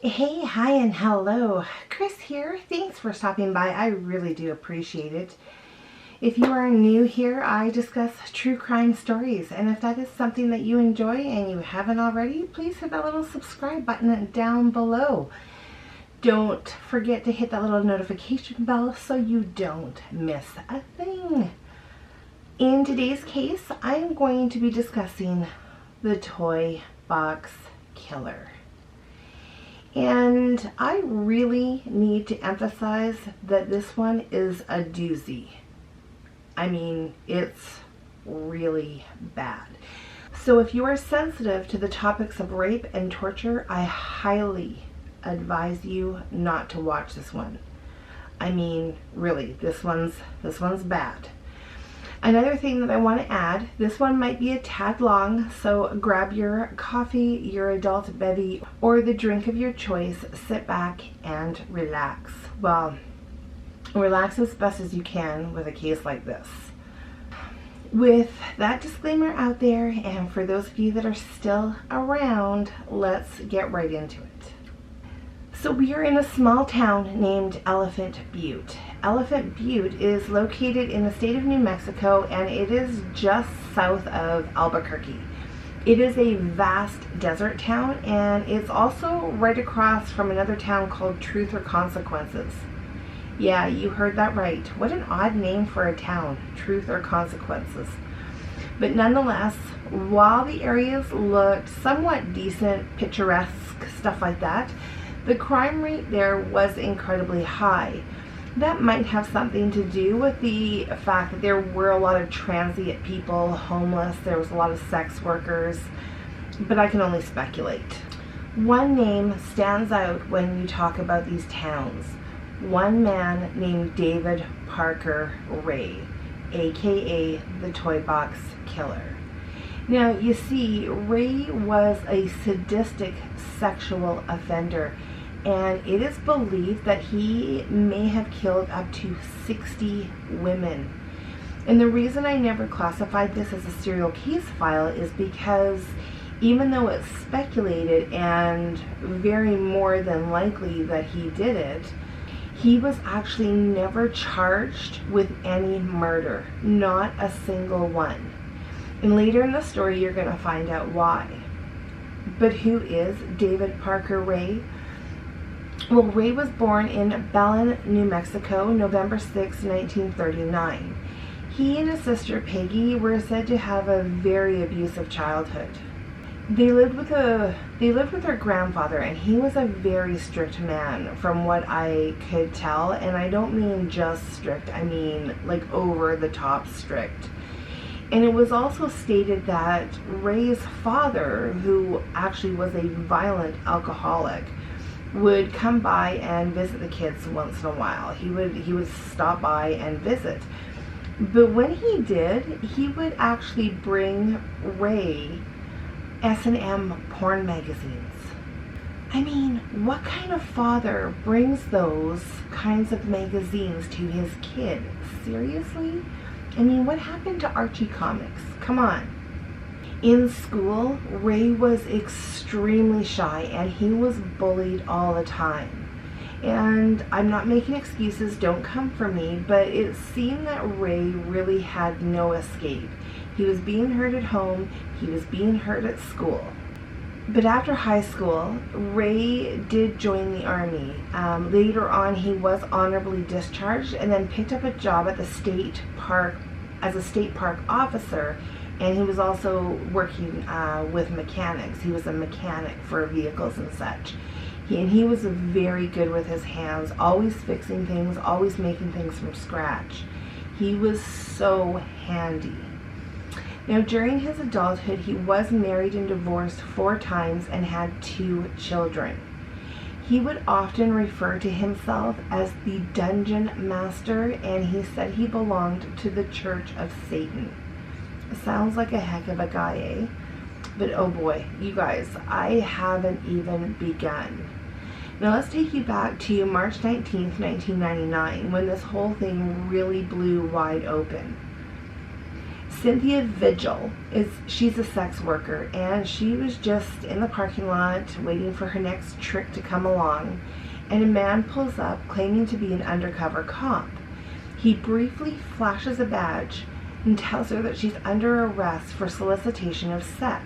Hey, hi, and hello. Chris here. Thanks for stopping by. I really do appreciate it. If you are new here, I discuss true crime stories, and if that is something that you enjoy and you haven't already, please hit that little subscribe button down below. Don't forget to hit that little notification bell so you don't miss a thing. In today's case, I'm going to be discussing the ToyBox killer. And I really need to emphasize that this one is a doozy. I mean, it's really bad. So if you are sensitive to the topics of rape and torture, I highly advise you not to watch this one. I mean, really, this one's bad. Another thing that I want to add, this one might be a tad long, so grab your coffee, your adult bevy, or the drink of your choice, sit back and relax. Well, relax as best as you can with a case like this. With that disclaimer out there, and for those of you that are still around, let's get right into it. So we are in a small town named Elephant Butte. Elephant Butte is located in the state of New Mexico, and it is just south of Albuquerque. It is a vast desert town, and it's also right across from another town called Truth or Consequences. Yeah, you heard that right. What an odd name for a town, Truth or Consequences. But nonetheless, while the areas looked somewhat decent, picturesque, stuff like that, the crime rate there was incredibly high. That might have something to do with the fact that there were a lot of transient people, homeless, there was a lot of sex workers, but I can only speculate. One name stands out when you talk about these towns. One man named David Parker Ray, aka the ToyBox killer. Now, you see, Ray was a sadistic sexual offender, and it is believed that he may have killed up to 60 women. And the reason I never classified this as a serial case file is because even though it's speculated and very more than likely that he did it, he was actually never charged with any murder, not a single one. And later in the story, you're going to find out why. But who is David Parker Ray? Well, Ray was born in Belen, New Mexico, November 6, 1939. He and his sister Peggy were said to have a very abusive childhood. They lived with their grandfather, and he was a very strict man from what I could tell, and I don't mean just strict, I mean like over the top strict. And it was also stated that Ray's father, who actually was a violent alcoholic, would come by and visit the kids once in a while. He would stop by and visit. But when he did, he would actually bring Ray S&M porn magazines. I mean, what kind of father brings those kinds of magazines to his kid? Seriously? I mean, what happened to Archie comics? Come on. In school, Ray was extremely shy, and he was bullied all the time. And I'm not making excuses, don't come for me, but it seemed that Ray really had no escape. He was being hurt at home, he was being hurt at school. But after high school, Ray did join the Army. Later on, he was honorably discharged and then picked up a job at the state park as a state park officer, and he was also working with mechanics. He was a mechanic for vehicles and such. He was very good with his hands, always fixing things, always making things from scratch. He was so handy. Now, during his adulthood, he was married and divorced 4 times and had 2 children. He would often refer to himself as the Dungeon Master, and he said he belonged to the Church of Satan. Sounds like a heck of a guy, eh? But oh boy, you guys, I haven't even begun. Now let's take you back to March 19th, 1999, when this whole thing really blew wide open. Cynthia Vigil she's a sex worker, and she was just in the parking lot waiting for her next trick to come along, and a man pulls up claiming to be an undercover cop. He briefly flashes a badge and tells her that she's under arrest for solicitation of sex.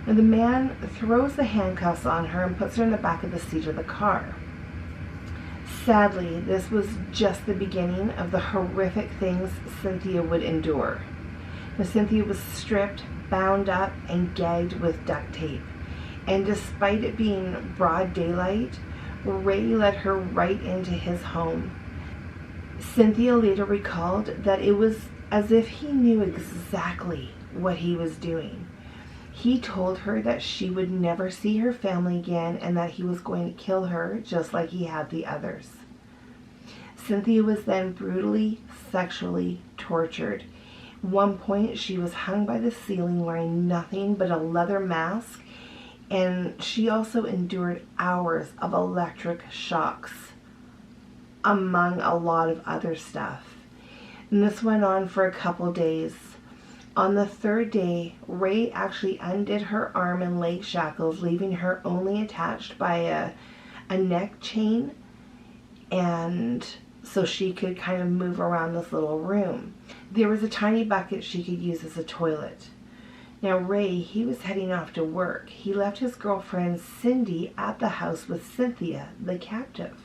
And the man throws the handcuffs on her and puts her in the back of the seat of the car. Sadly, this was just the beginning of the horrific things Cynthia would endure. Now, Cynthia was stripped, bound up, and gagged with duct tape. And despite it being broad daylight, Ray led her right into his home. Cynthia later recalled that it was as if he knew exactly what he was doing. He told her that she would never see her family again and that he was going to kill her just like he had the others. Cynthia was then brutally, sexually tortured. At one point, she was hung by the ceiling wearing nothing but a leather mask, and she also endured hours of electric shocks, among a lot of other stuff. And this went on for a couple days. On the third day, Ray actually undid her arm and leg shackles, leaving her only attached by a neck chain, and so she could kind of move around this little room. There was a tiny bucket she could use as a toilet. Now Ray, he was heading off to work. He left his girlfriend Cindy at the house with Cynthia, the captive.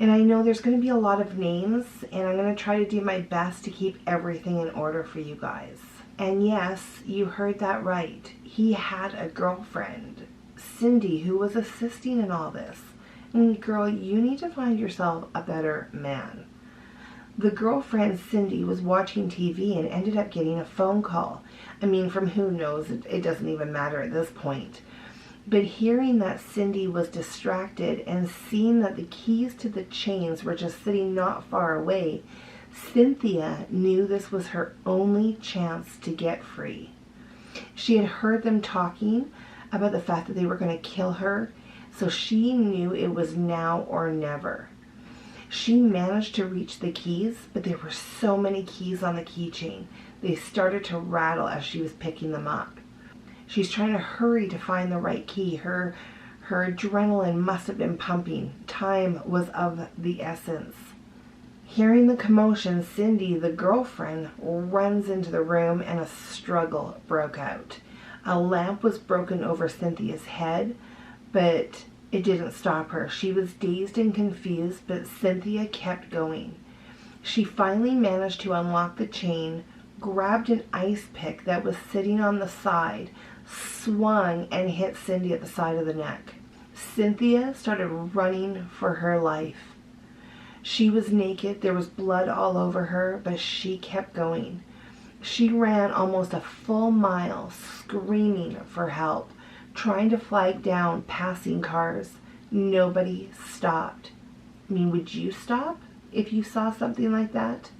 And I know there's going to be a lot of names, and I'm going to try to do my best to keep everything in order for you guys. And yes, you heard that right. He had a girlfriend, Cindy, who was assisting in all this. And girl, you need to find yourself a better man. The girlfriend, Cindy, was watching TV and ended up getting a phone call. I mean, from who knows, it doesn't even matter at this point. But hearing that Cindy was distracted and seeing that the keys to the chains were just sitting not far away, Cynthia knew this was her only chance to get free. She had heard them talking about the fact that they were going to kill her, so she knew it was now or never. She managed to reach the keys, but there were so many keys on the keychain. They started to rattle as she was picking them up. She's trying to hurry to find the right key. Her adrenaline must have been pumping. Time was of the essence. Hearing the commotion, Cindy, the girlfriend, runs into the room and a struggle broke out. A lamp was broken over Cynthia's head, but it didn't stop her. She was dazed and confused, but Cynthia kept going. She finally managed to unlock the chain, grabbed an ice pick that was sitting on the side, swung and hit Cindy at the side of the neck. Cynthia started running for her life. She was naked, there was blood all over her, but she kept going. She ran almost a full mile, screaming for help, trying to flag down passing cars. Nobody stopped. I mean, would you stop if you saw something like that?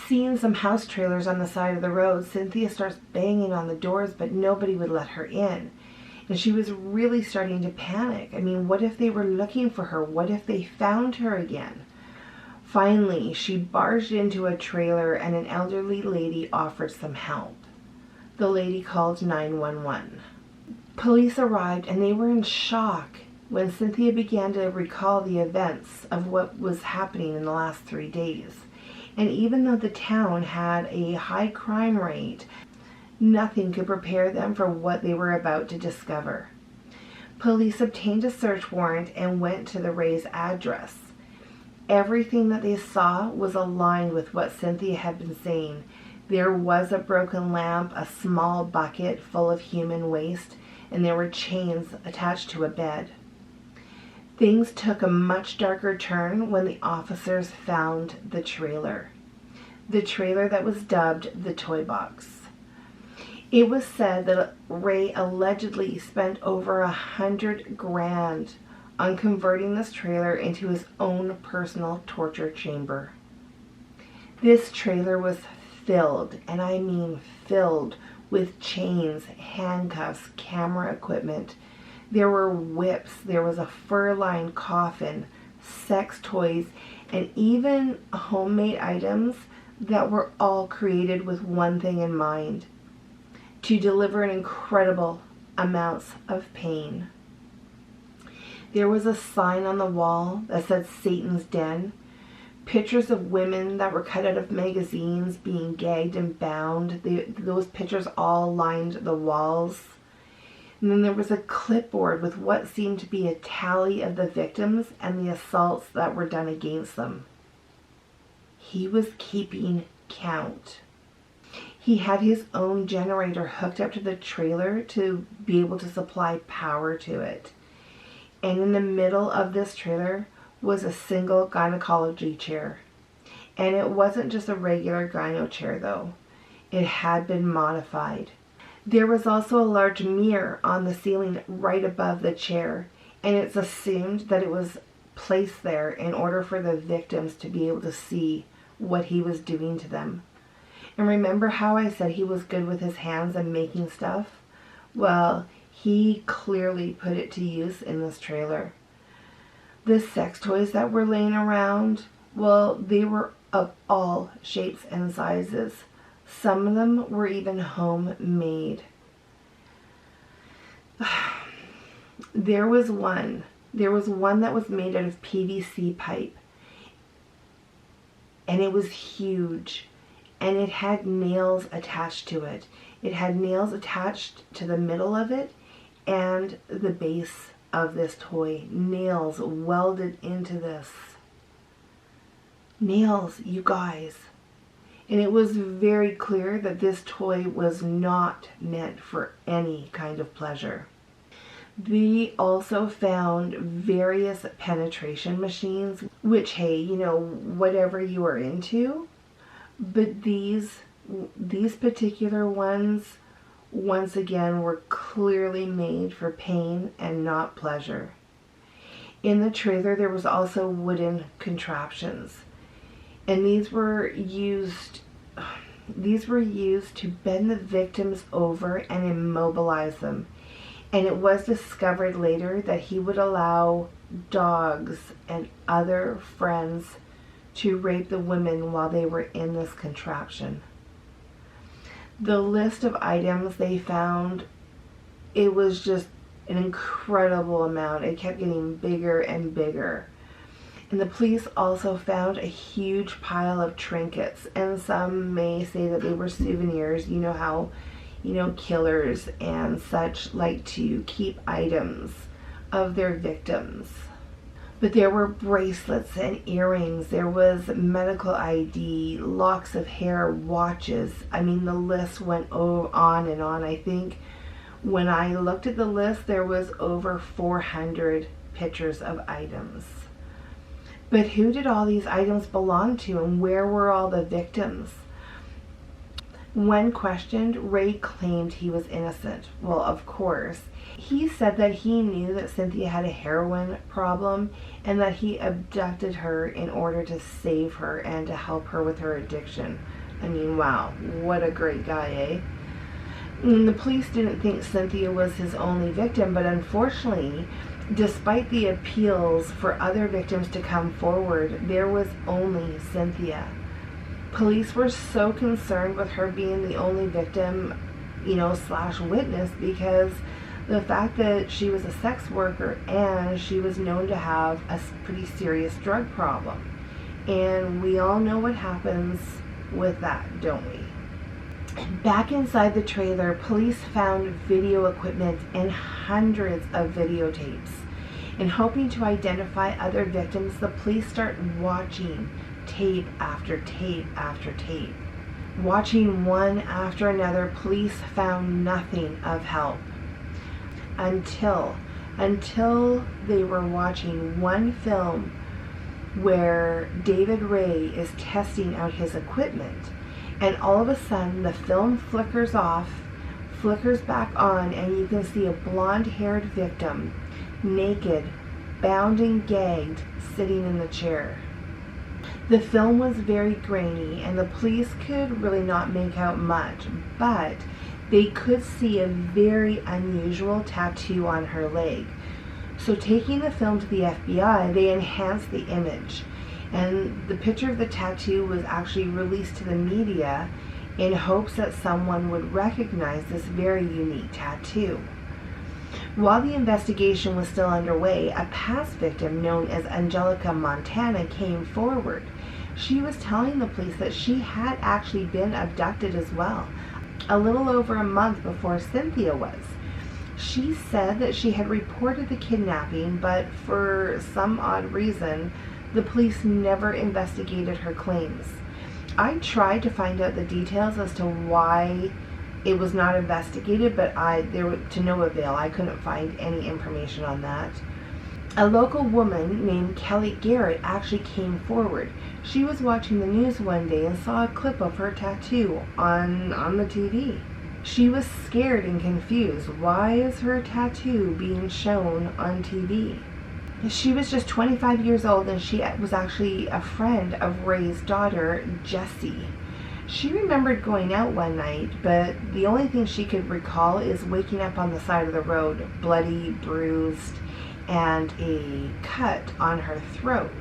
Seeing some house trailers on the side of the road, Cynthia starts banging on the doors, but nobody would let her in. And she was really starting to panic. I mean, what if they were looking for her? What if they found her again? Finally, she barged into a trailer and an elderly lady offered some help. The lady called 911. Police arrived and they were in shock when Cynthia began to recall the events of what was happening in the last 3 days. And even though the town had a high crime rate, nothing could prepare them for what they were about to discover. Police obtained a search warrant and went to the Ray's address. Everything that they saw was aligned with what Cynthia had been saying. There was a broken lamp, a small bucket full of human waste, and there were chains attached to a bed. Things took a much darker turn when the officers found the trailer. The trailer that was dubbed the ToyBox. It was said that Ray allegedly spent over $100,000 on converting this trailer into his own personal torture chamber. This trailer was filled, and I mean filled, with chains, handcuffs, camera equipment. There were whips, there was a fur-lined coffin, sex toys, and even homemade items that were all created with one thing in mind: to deliver an incredible amounts of pain. There was a sign on the wall that said Satan's Den. Pictures of women that were cut out of magazines being gagged and bound. Those pictures all lined the walls. And then there was a clipboard with what seemed to be a tally of the victims and the assaults that were done against them. He was keeping count. He had his own generator hooked up to the trailer to be able to supply power to it. And in the middle of this trailer was a single gynecology chair. And it wasn't just a regular gyno chair though. It had been modified. There was also a large mirror on the ceiling right above the chair, and it's assumed that it was placed there in order for the victims to be able to see what he was doing to them. And remember how I said he was good with his hands and making stuff? Well, he clearly put it to use in this trailer. The sex toys that were laying around, well, they were of all shapes and sizes. Some of them were even homemade. There was one that was made out of PVC pipe. And it was huge. And it had nails attached to it. It had nails attached to the middle of it and the base of this toy. Nails welded into this. Nails, you guys. And it was very clear that this toy was not meant for any kind of pleasure. They also found various penetration machines, which, hey, you know, whatever you are into. But these particular ones, once again, were clearly made for pain and not pleasure. In the trailer, there was also wooden contraptions. And these were used to bend the victims over and immobilize them. And it was discovered later that he would allow dogs and other friends to rape the women while they were in this contraption. The list of items they found, it was just an incredible amount. It kept getting bigger and bigger. And the police also found a huge pile of trinkets, and some may say that they were souvenirs. You know how, killers and such like to keep items of their victims. But there were bracelets and earrings. There was medical ID, locks of hair, watches. I mean, the list went on and on. I think when I looked at the list, there was over 400 pictures of items. But who did all these items belong to, and where were all the victims? When questioned, Ray claimed he was innocent. Well, of course. He said that he knew that Cynthia had a heroin problem and that he abducted her in order to save her and to help her with her addiction. I mean, wow, what a great guy, eh? And the police didn't think Cynthia was his only victim, but unfortunately, despite the appeals for other victims to come forward, there was only Cynthia. Police were so concerned with her being the only victim, / witness, because the fact that she was a sex worker and she was known to have a pretty serious drug problem. And we all know what happens with that, don't we? Back inside the trailer, police found video equipment and hundreds of videotapes. In hoping to identify other victims, the police started watching tape after tape after tape. Watching one after another, police found nothing of help. Until they were watching one film where David Ray is testing out his equipment. And all of a sudden, the film flickers off, flickers back on, and you can see a blonde-haired victim, naked, bound and gagged, sitting in the chair. The film was very grainy, and the police could really not make out much, but they could see a very unusual tattoo on her leg. So taking the film to the FBI, they enhanced the image. And the picture of the tattoo was actually released to the media in hopes that someone would recognize this very unique tattoo. While the investigation was still underway, a past victim known as Angelica Montana came forward. She was telling the police that she had actually been abducted as well, a little over a month before Cynthia was. She said that she had reported the kidnapping, but for some odd reason, the police never investigated her claims. I tried to find out the details as to why it was not investigated, but there was to no avail. I couldn't find any information on that. A local woman named Kelly Garrett actually came forward. She was watching the news one day and saw a clip of her tattoo on the TV. She was scared and confused. Why is her tattoo being shown on TV? She was just 25 years old, and she was actually a friend of Ray's daughter, Jessie. She remembered going out one night, but the only thing she could recall is waking up on the side of the road, bloody, bruised, and a cut on her throat.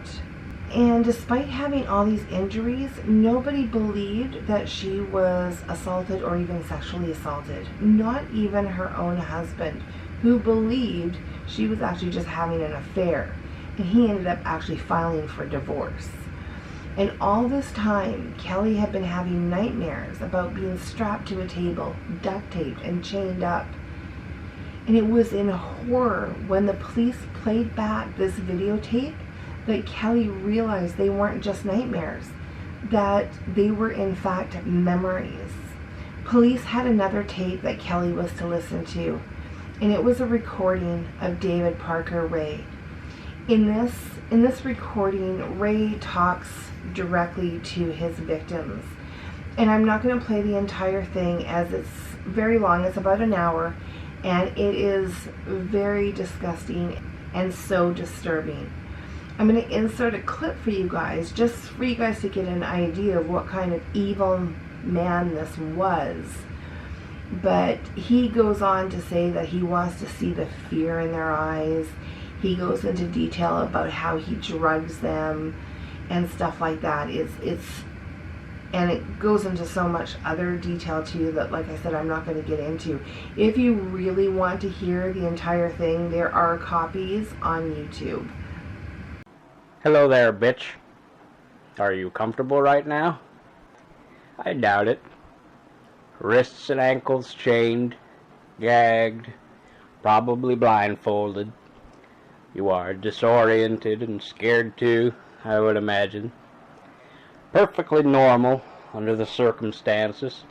And despite having all these injuries, nobody believed that she was assaulted or even sexually assaulted. Not even her own husband, who believed she was actually just having an affair. And he ended up actually filing for divorce. And all this time, Kelly had been having nightmares about being strapped to a table, duct taped, and chained up. And it was in horror when the police played back this videotape that Kelly realized they weren't just nightmares, that they were in fact memories. Police had another tape that Kelly was to listen to, and it was a recording of David Parker Ray. In this recording, Ray talks directly to his victims. And I'm not going to play the entire thing as it's very long. It's about an hour, and it is very disgusting and so disturbing. I'm going to insert a clip for you guys, just for you guys to get an idea of what kind of evil man this was. But he goes on to say that he wants to see the fear in their eyes. He goes into detail about how he drugs them and stuff like that. And it goes into so much other detail too that, like I said, I'm not going to get into. If you really want to hear the entire thing, there are copies on YouTube. Hello there, bitch. Are you comfortable right now? I doubt it. Wrists and ankles chained, gagged, probably blindfolded. You are disoriented and scared too, I would imagine. Perfectly normal under the circumstances.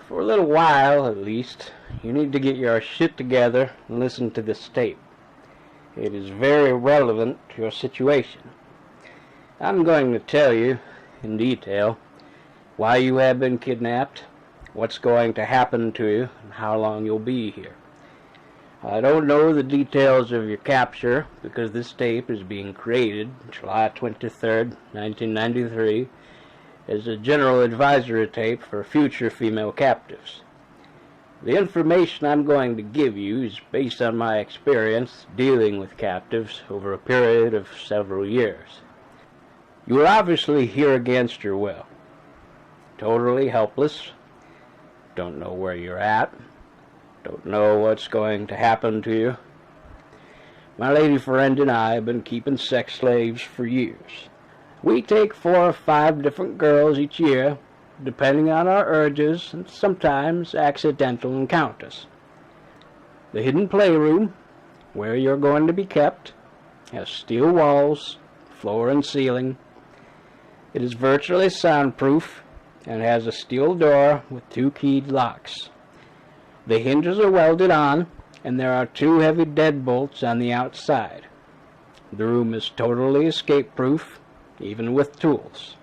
For a little while, at least, you need to get your shit together and listen to this tape. It is very relevant to your situation. I'm going to tell you, in detail, why you have been kidnapped, what's going to happen to you, and how long you'll be here. I don't know the details of your capture because this tape is being created July 23rd, 1993 as a general advisory tape for future female captives. The information I'm going to give you is based on my experience dealing with captives over a period of several years. You are obviously here against your will. Totally helpless. Don't know where you're at. Don't know what's going to happen to you. My lady friend and I have been keeping sex slaves for years. We take 4 or 5 different girls each year, depending on our urges and sometimes accidental encounters. The hidden playroom, where you're going to be kept, has steel walls, floor and ceiling. It is virtually soundproof and has a steel door with 2 keyed locks. The hinges are welded on, and there are 2 heavy deadbolts on the outside. The room is totally escape-proof, even with tools.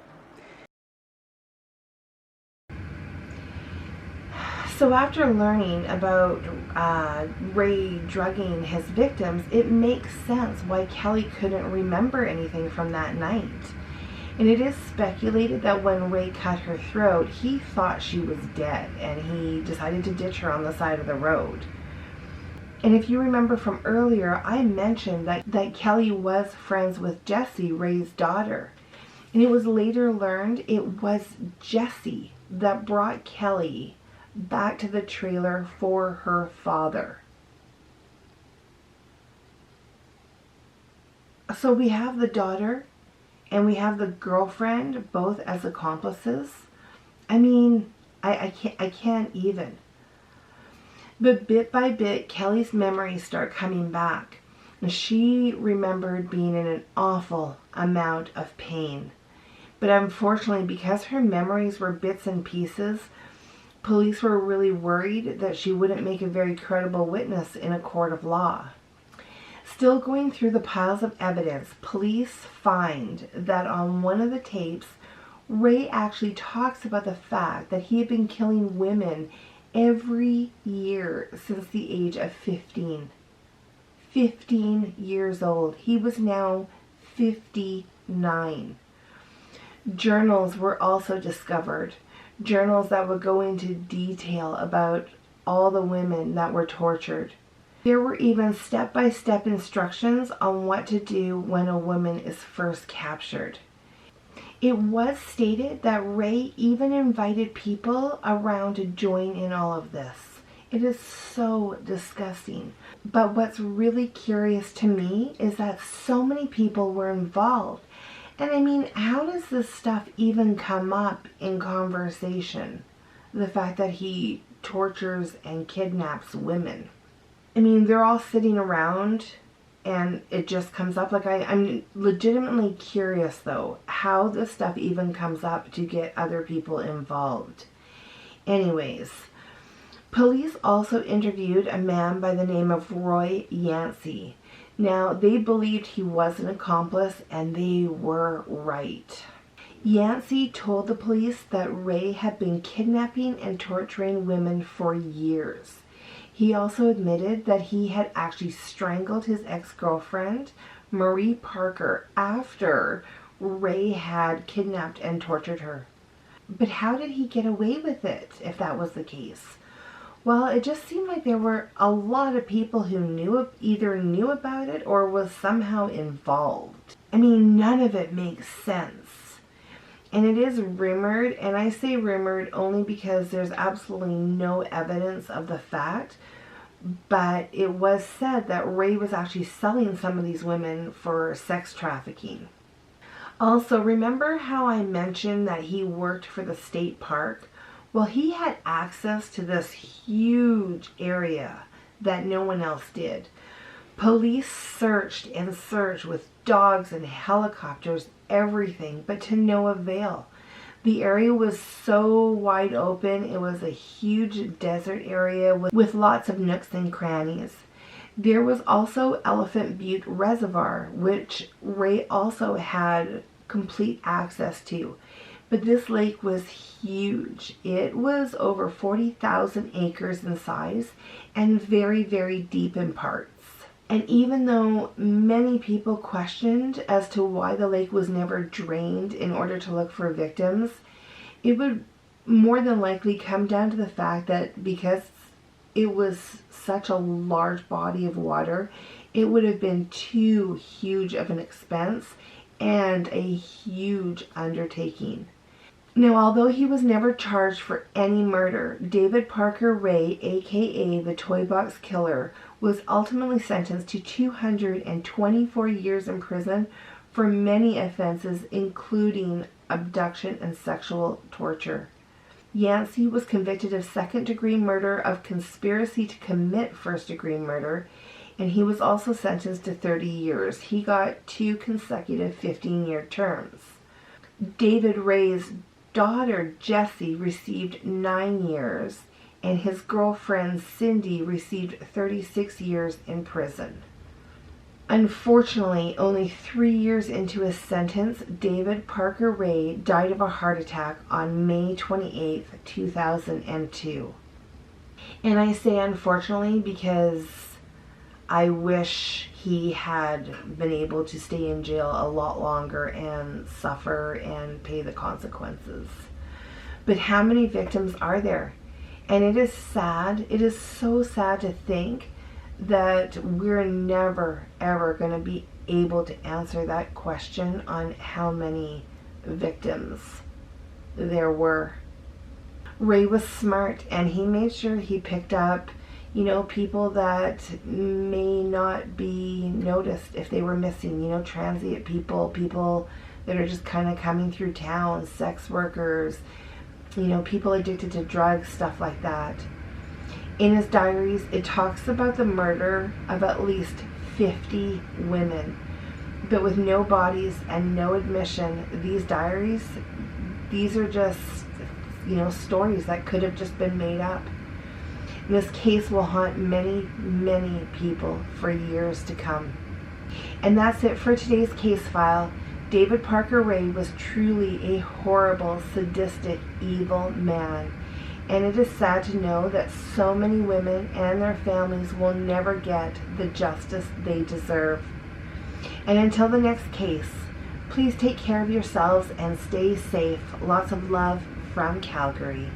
So after learning about Ray drugging his victims, it makes sense why Kelly couldn't remember anything from that night. And it is speculated that when Ray cut her throat, he thought she was dead, and he decided to ditch her on the side of the road. And if you remember from earlier, I mentioned that Kelly was friends with Jessie, Ray's daughter. And it was later learned it was Jessie that brought Kelly back to the trailer for her father. So we have the daughter and we have the girlfriend both as accomplices. I mean, I can't even. But bit by bit, Kelly's memories start coming back. And she remembered being in an awful amount of pain. But unfortunately, because her memories were bits and pieces, police were really worried that she wouldn't make a very credible witness in a court of law. Still going through the piles of evidence, police find that on one of the tapes, Ray actually talks about the fact that he had been killing women every year since the age of 15. 15 years old. He was now 59. Journals were also discovered. Journals that would go into detail about all the women that were tortured. There were even step-by-step instructions on what to do when a woman is first captured. It was stated that Ray even invited people around to join in all of this. It is so disgusting. But what's really curious to me is that so many people were involved. And I mean, how does this stuff even come up in conversation? The fact that he tortures and kidnaps women. I mean, they're all sitting around and it just comes up. Like, I'm legitimately curious, though, how this stuff even comes up to get other people involved. Anyways, police also interviewed a man by the name of Roy Yancey. Now, they believed he was an accomplice, and they were right. Yancey told the police that Ray had been kidnapping and torturing women for years. He also admitted that he had actually strangled his ex-girlfriend, Marie Parker, after Ray had kidnapped and tortured her. But how did he get away with it, if that was the case? Well, it just seemed like there were a lot of people who either knew about it or was somehow involved. I mean, none of it makes sense. And it is rumored, and I say rumored only because there's absolutely no evidence of the fact, but it was said that Ray was actually selling some of these women for sex trafficking. Also, remember how I mentioned that he worked for the state park? Well, he had access to this huge area that no one else did. Police searched and searched with dogs and helicopters, everything, but to no avail. The area was so wide open. It was a huge desert area with lots of nooks and crannies. There was also Elephant Butte Reservoir, which Ray also had complete access to. But this lake was huge. It was over 40,000 acres in size and very, very deep in parts. And even though many people questioned as to why the lake was never drained in order to look for victims, it would more than likely come down to the fact that because it was such a large body of water, it would have been too huge of an expense and a huge undertaking. Now, although he was never charged for any murder, David Parker Ray, aka the ToyBox Killer, was ultimately sentenced to 224 years in prison for many offenses, including abduction and sexual torture. Yancey was convicted of second-degree murder, of conspiracy to commit first-degree murder, and he was also sentenced to 30 years. He got 2 consecutive 15-year terms. David Ray's daughter, Jessie, received 9 years, and his girlfriend, Cindy, received 36 years in prison. Unfortunately, only 3 years into his sentence, David Parker Ray died of a heart attack on May 28, 2002. And I say unfortunately because I wish he had been able to stay in jail a lot longer and suffer and pay the consequences. But how many victims are there? And it is sad, it is so sad to think that we're never, ever going to be able to answer that question on how many victims there were. Ray was smart, and he made sure he picked up, people that may not be noticed if they were missing, transient people that are just kind of coming through town, sex workers, people addicted to drugs, stuff like that. In his diaries, it talks about the murder of at least 50 women. But with no bodies and no admission, these diaries, these are just, stories that could have just been made up. And this case will haunt many, many people for years to come. And that's it for today's case file. David Parker Ray was truly a horrible, sadistic, evil man. And it is sad to know that so many women and their families will never get the justice they deserve. And until the next case, please take care of yourselves and stay safe. Lots of love from Calgary.